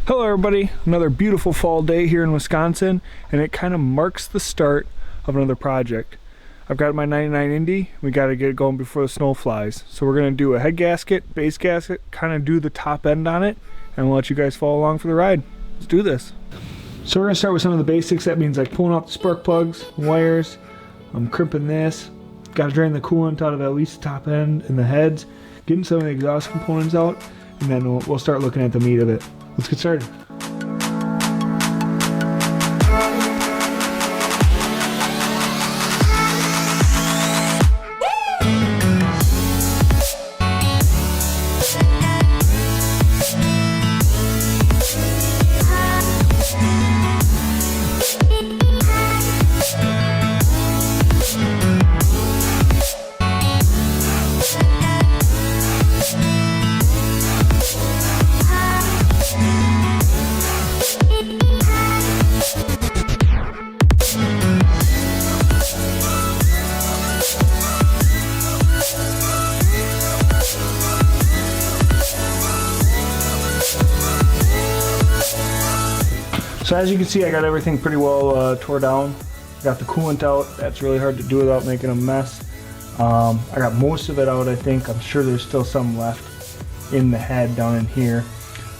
Hello everybody, another beautiful fall day here in Wisconsin, and it kind of marks the start of another project. I've got my 99 Indy, we got to get it going before the snow flies. So we're going to do a head gasket, base gasket, kind of do the top end on it, and we'll let you guys follow along for the ride. Let's do this. So we're going to start with some of the basics. That means like pulling out the spark plugs, wires, I'm crimping this, got to drain the coolant out of at least the top end and the heads, getting some of the exhaust components out, and then we'll start looking at the meat of it. Let's get started. So as you can see, I got everything pretty well tore down. Got the coolant out. That's really hard to do without making a mess. I got most of it out, I think. I'm sure there's still some left in the head down in here.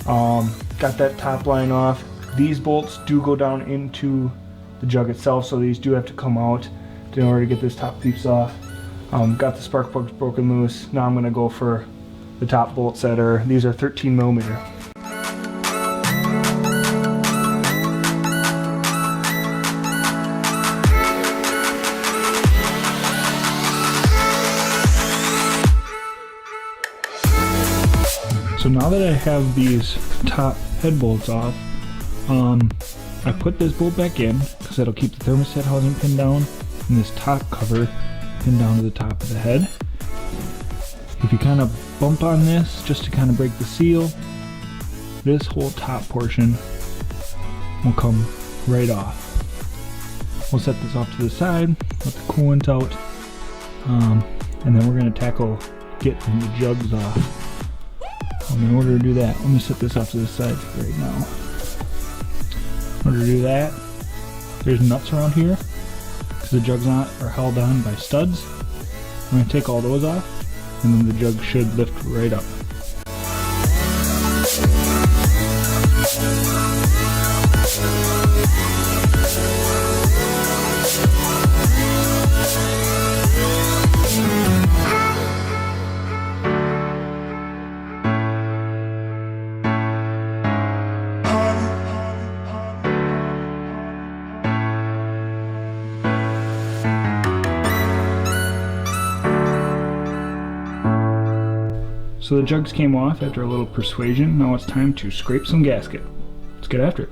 Got that top line off. These bolts do go down into the jug itself, so these do have to come out in order to get this top piece off. Got the spark plugs broken loose. Now I'm going to go for the top bolts that these are 13 millimeter. So now that I have these top head bolts off, I put this bolt back in because that'll keep the thermostat housing pinned down and this top cover pinned down to the top of the head. If you kind of bump on this just to kind of break the seal, this whole top portion will come right off. We'll set this off to the side, let the coolant out, and then we're going to tackle getting the jugs off. In order to do that, let me set this off to the side right now. In order to do that, there's nuts around here because the jugs are held on by studs. I'm going to take all those off, and then the jug should lift right up. So the jugs came off after a little persuasion. Now it's time to scrape some gasket. Let's get after it.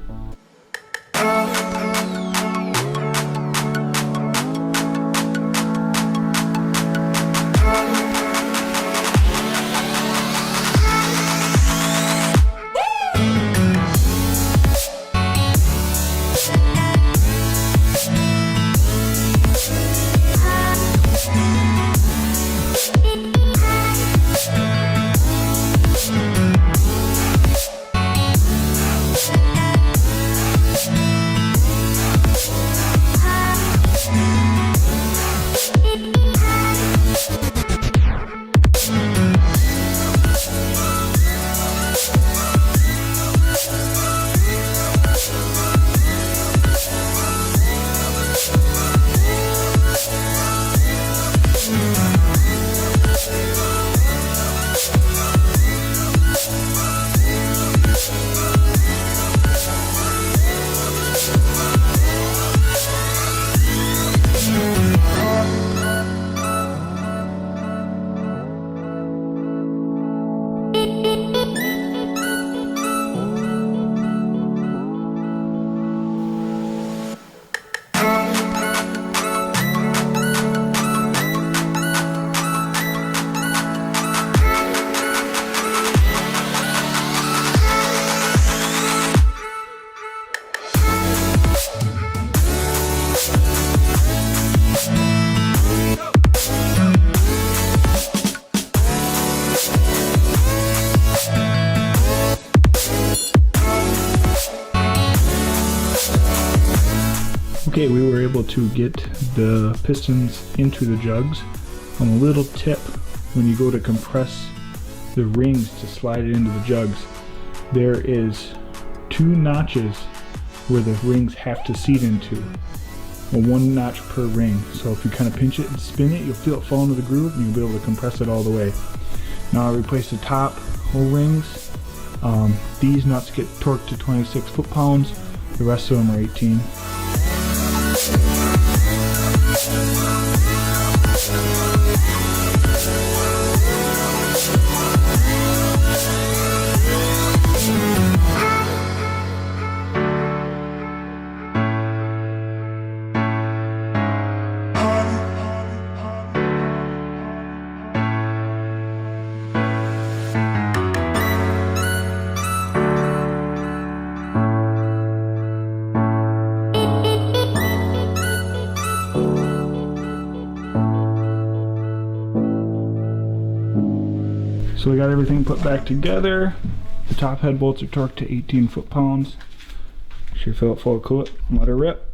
Okay, we were able to get the pistons into the jugs. A little tip, when you go to compress the rings to slide it into the jugs, there is 2 notches where the rings have to seat into. Well, 1 notch per ring. So if you kind of pinch it and spin it, you'll feel it fall into the groove and you'll be able to compress it all the way. Now I replaced the top O-rings. These nuts get torqued to 26 foot-pounds. The rest of them are 18. So we got everything put back together. The top head bolts are torqued to 18 foot-pounds. Make sure you fill it full of coolant and let her rip.